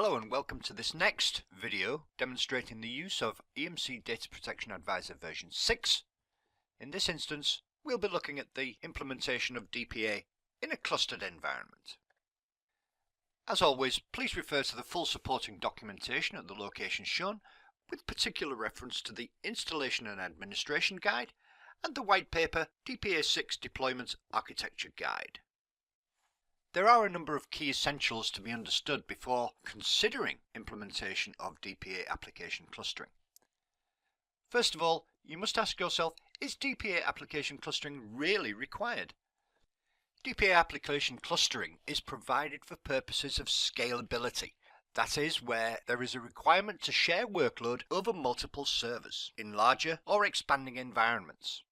Hello and welcome to this next video demonstrating the use of EMC Data Protection Advisor version 6. In this instance, we'll be looking at the implementation of DPA in a clustered environment. As always, please refer to the full supporting documentation at the location shown, with particular reference to the Installation and Administration Guide and the white paper DPA 6 Deployment Architecture Guide. There are a number of key essentials to be understood before considering implementation of DPA application clustering. First of all, you must ask yourself, is DPA application clustering really required? DPA application clustering is provided for purposes of scalability. That is, where there is a requirement to share workload over multiple servers in larger or expanding environments.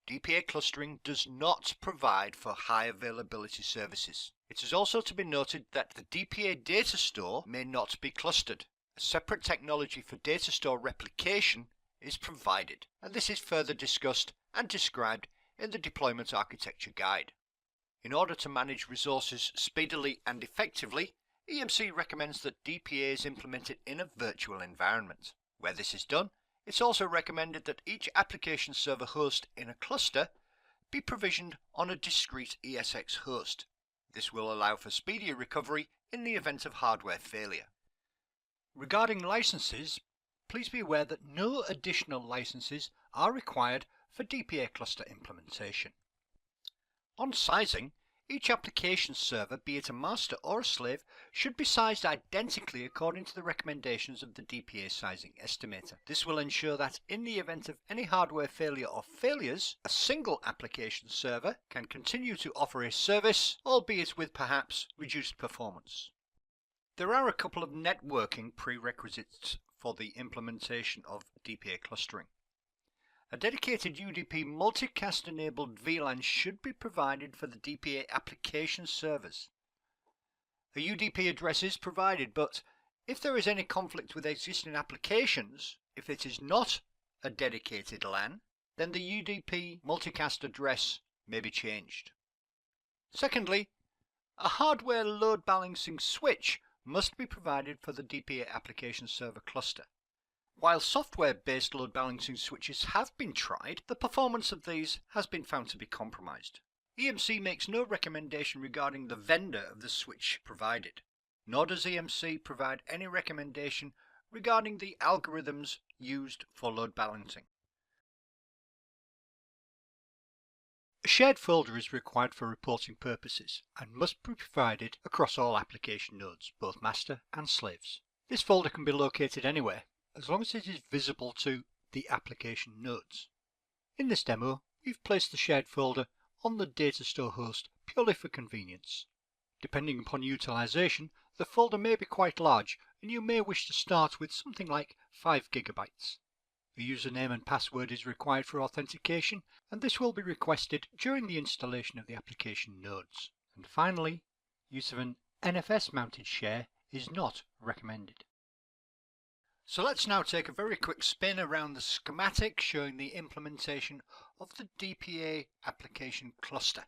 DPA clustering does not provide for high availability services. It is also to be noted that the DPA data store may not be clustered. A separate technology for data store replication is provided, and this is further discussed and described in the Deployment Architecture Guide. In order to manage resources speedily and effectively, EMC recommends that DPA is implemented in a virtual environment. Where this is done, it's also recommended that each application server host in a cluster be provisioned on a discrete ESX host. This will allow for speedier recovery in the event of hardware failure. Regarding licenses, please be aware that no additional licenses are required for DPA cluster implementation. On sizing, each application server, be it a master or a slave, should be sized identically according to the recommendations of the DPA sizing estimator. This will ensure that in the event of any hardware failure or failures, a single application server can continue to offer a service, albeit with perhaps reduced performance. There are a couple of networking prerequisites for the implementation of DPA clustering. A dedicated UDP multicast enabled VLAN should be provided for the DPA application servers. A UDP address is provided, but if there is any conflict with existing applications, if it is not a dedicated LAN, then the UDP multicast address may be changed. Secondly, a hardware load balancing switch must be provided for the DPA application server cluster. While software-based load balancing switches have been tried, the performance of these has been found to be compromised. EMC makes no recommendation regarding the vendor of the switch provided, nor does EMC provide any recommendation regarding the algorithms used for load balancing. A shared folder is required for reporting purposes and must be provided across all application nodes, both master and slaves. This folder can be located anywhere, as long as it is visible to the application nodes. In this demo, we've placed the shared folder on the data store host purely for convenience. Depending upon utilization, the folder may be quite large, and you may wish to start with something like 5 GB. A username and password is required for authentication, and this will be requested during the installation of the application nodes. And finally, use of an NFS mounted share is not recommended. So let's now take a very quick spin around the schematic showing the implementation of the DPA application cluster.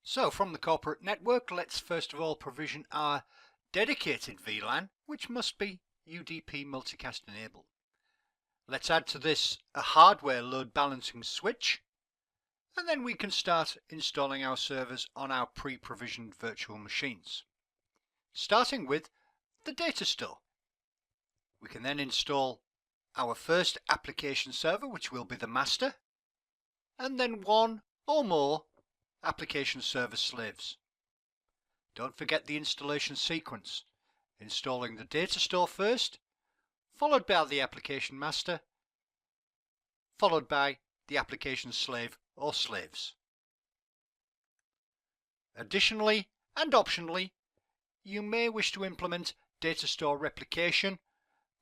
So from the corporate network, let's first of all provision our dedicated VLAN, which must be UDP multicast enabled. Let's add to this a hardware load balancing switch, and then we can start installing our servers on our pre-provisioned virtual machines. Starting with the data store. We can then install our first application server, which will be the master, and then one or more application server slaves. Don't forget the installation sequence, installing the data store first, followed by the application master, followed by the application slave or slaves. Additionally and optionally, you may wish to implement data store replication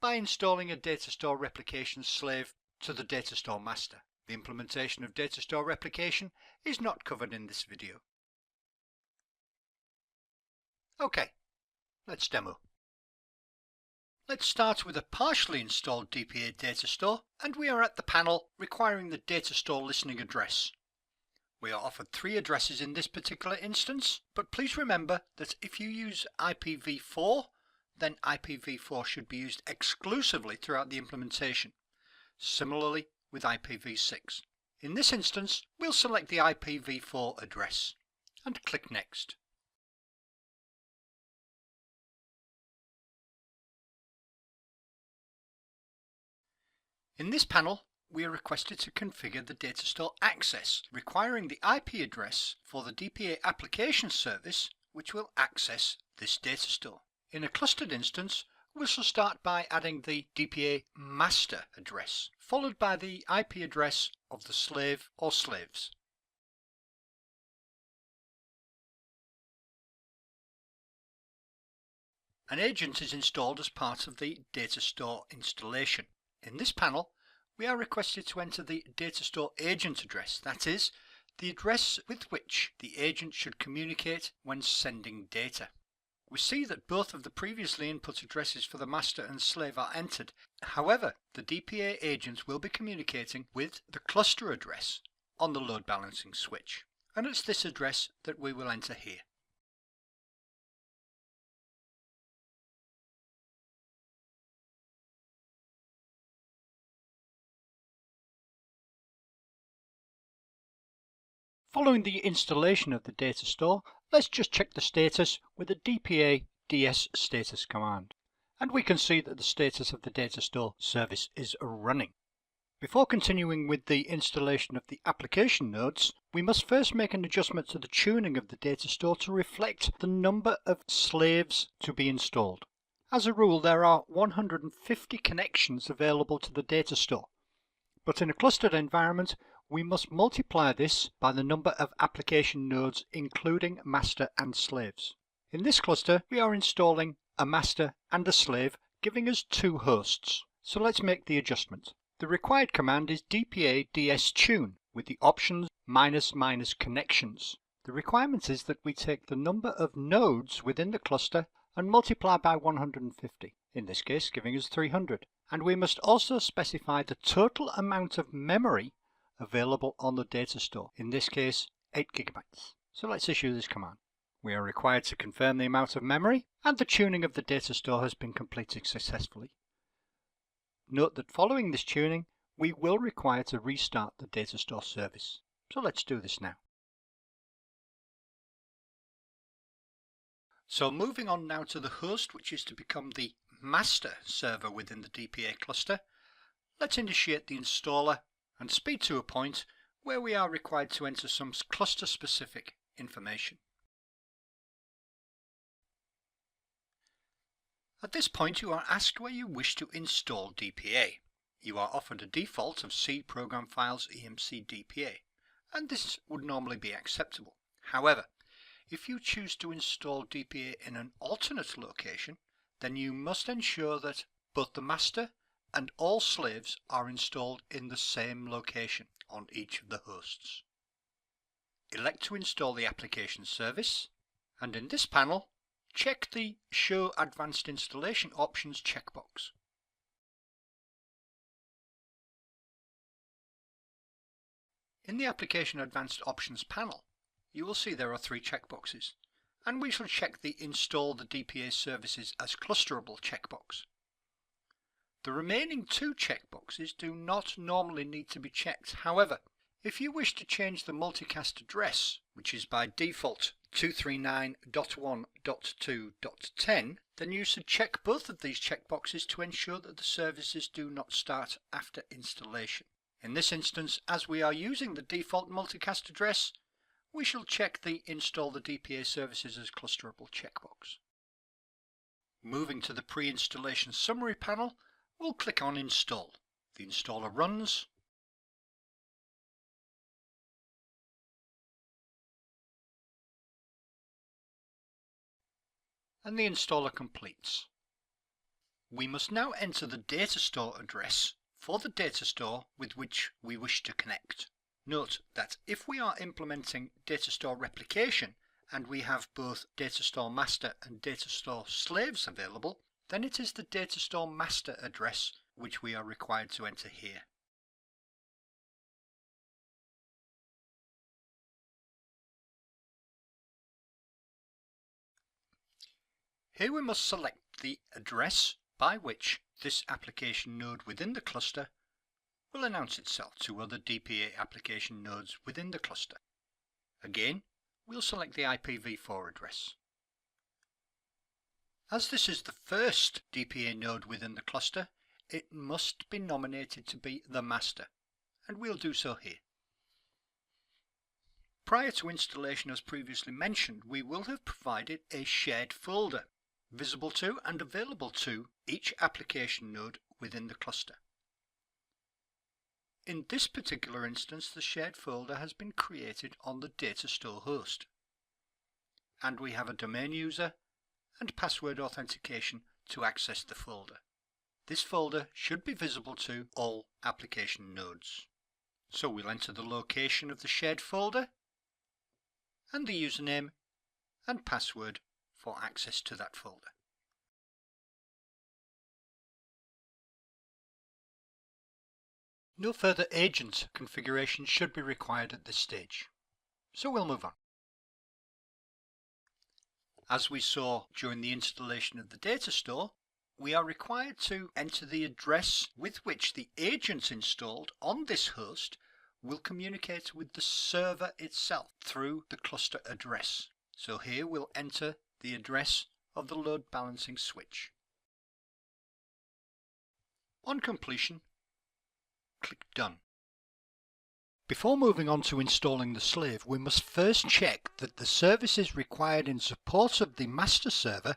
by installing a data store replication slave to the data store master. The implementation of data store replication is not covered in this video. Okay, let's demo. Let's start with a partially installed DPA data store, and we are at the panel requiring the data store listening address. We are offered 3 addresses in this particular instance, but please remember that if you use IPv4, then IPv4 should be used exclusively throughout the implementation. Similarly with IPv6. In this instance, we'll select the IPv4 address and click Next. In this panel, we are requested to configure the data store access, requiring the IP address for the DPA application service which will access this data store. In a clustered instance, we shall start by adding the DPA master address, followed by the IP address of the slave or slaves. An agent is installed as part of the data store installation. In this panel, we are requested to enter the data store agent address, that is, the address with which the agent should communicate when sending data. We see that both of the previously input addresses for the master and slave are entered. However, the DPA agent will be communicating with the cluster address on the load balancing switch, and it's this address that we will enter here. Following the installation of the data store, let's just check the status with the DPA ds status command. And we can see that the status of the data store service is running. Before continuing with the installation of the application nodes, we must first make an adjustment to the tuning of the data store to reflect the number of slaves to be installed. As a rule, there are 150 connections available to the data store, but in a clustered environment, we must multiply this by the number of application nodes including master and slaves. In this cluster, we are installing a master and a slave, giving us 2 hosts. So let's make the adjustment. The required command is DPA ds-tune with the options ---- connections. The requirement is that we take the number of nodes within the cluster and multiply by 150, in this case giving us 300. And we must also specify the total amount of memory available on the data store, in this case 8 GB. So let's issue this command. We are required to confirm the amount of memory, and the tuning of the data store has been completed successfully. Note that following this tuning, we will require to restart the data store service. So let's do this now. So moving on now to the host, which is to become the master server within the DPA cluster, let's initiate the installer and speed to a point where we are required to enter some cluster-specific information. At this point, you are asked where you wish to install DPA. You are offered a default of C program files EMC DPA, and this would normally be acceptable. However, if you choose to install DPA in an alternate location, then you must ensure that both the master and all slaves are installed in the same location on each of the hosts. Elect to install the application service, and in this panel, check the Show Advanced Installation Options checkbox. In the Application Advanced Options panel, you will see there are 3 checkboxes, and we shall check the Install the DPA Services as Clusterable checkbox. The remaining 2 checkboxes do not normally need to be checked. However, if you wish to change the multicast address, which is by default 239.1.2.10, then you should check both of these checkboxes to ensure that the services do not start after installation. In this instance, as we are using the default multicast address, we shall check the Install the DPA Services as Clusterable checkbox. Moving to the pre-installation summary panel, we'll click on Install. The installer runs, and the installer completes. We must now enter the data store address for the data store with which we wish to connect. Note that if we are implementing data store replication and we have both data store master and data store slaves available, then it is the data store master address which we are required to enter here. Here we must select the address by which this application node within the cluster will announce itself to other DPA application nodes within the cluster. Again, we'll select the IPv4 address. As this is the first DPA node within the cluster, it must be nominated to be the master, and we'll do so here. Prior to installation, as previously mentioned, we will have provided a shared folder visible to and available to each application node within the cluster. In this particular instance, the shared folder has been created on the data store host, and we have a domain user and password authentication to access the folder. This folder should be visible to all application nodes. So we'll enter the location of the shared folder and the username and password for access to that folder. No further agent configuration should be required at this stage, so we'll move on. As we saw during the installation of the data store, we are required to enter the address with which the agents installed on this host will communicate with the server itself through the cluster address. So here we'll enter the address of the load balancing switch. On completion, click Done. Before moving on to installing the slave, we must first check that the services required in support of the master server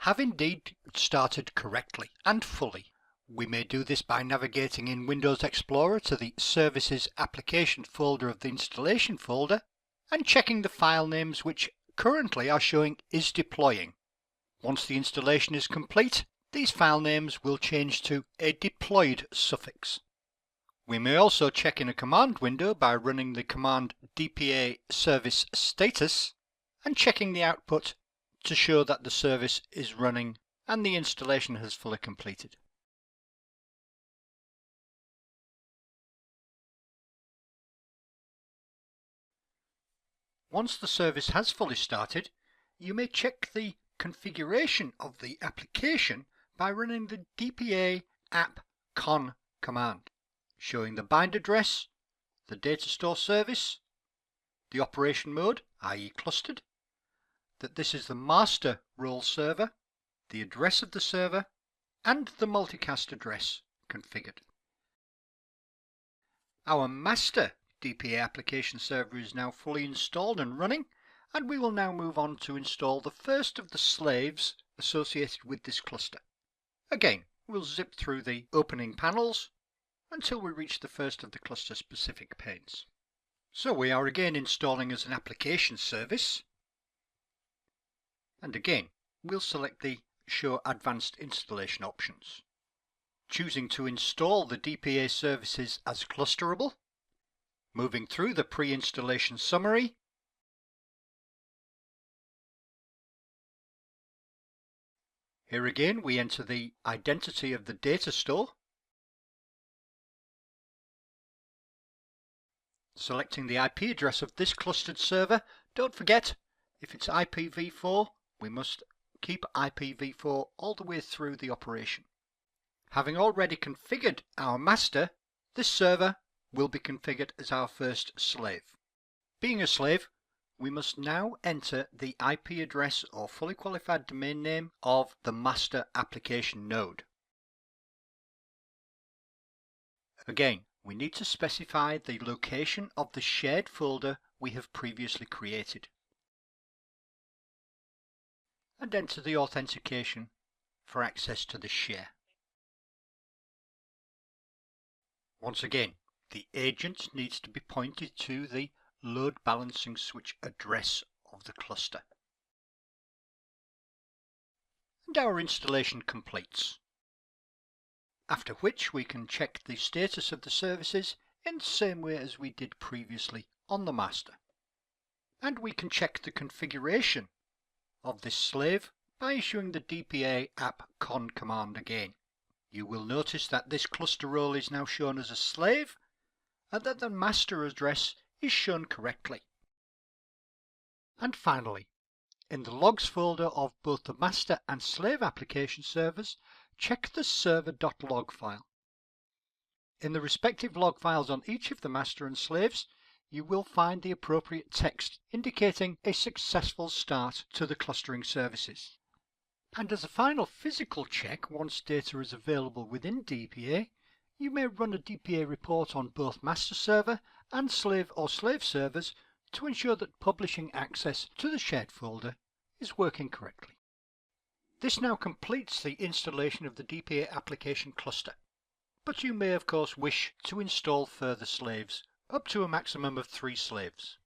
have indeed started correctly and fully. We may do this by navigating in Windows Explorer to the Services Application folder of the installation folder and checking the file names which currently are showing is deploying. Once the installation is complete, these file names will change to a deployed suffix. We may also check in a command window by running the command DPA service status and checking the output to show that the service is running and the installation has fully completed. Once the service has fully started, you may check the configuration of the application by running the DPA Application command, showing the bind address, the data store service, the operation mode, i.e. clustered, that this is the master role server, the address of the server, and the multicast address configured. Our master DPA application server is now fully installed and running, and we will now move on to install the first of the slaves associated with this cluster. Again, we'll zip through the opening panels until we reach the first of the cluster specific panes. So we are again installing as an application service, and again we'll select the Show Advanced Installation options, choosing to install the DPA services as clusterable, moving through the pre-installation summary, here again we enter the identity of the data store, selecting the IP address of this clustered server. Don't forget, if it's IPv4, we must keep IPv4 all the way through the operation. Having already configured our master, this server will be configured as our first slave. Being a slave, we must now enter the IP address or fully qualified domain name of the master application node. Again, we need to specify the location of the shared folder we have previously created, and enter the authentication for access to the share. Once again, the agent needs to be pointed to the load balancing switch address of the cluster. And our installation completes. After which we can check the status of the services in the same way as we did previously on the master. And we can check the configuration of this slave by issuing the DPA Application command again. You will notice that this cluster role is now shown as a slave and that the master address is shown correctly. And finally, In the logs folder of both the master and slave application servers, check the server.log file. In the respective log files on each of the master and slaves, you will find the appropriate text indicating a successful start to the clustering services. And as a final physical check, once data is available within DPA, you may run a DPA report on both master server and slave or slave servers to ensure that publishing access to the shared folder is working correctly. This now completes the installation of the DPA application cluster, but you may of course wish to install further slaves, up to a maximum of 3 slaves.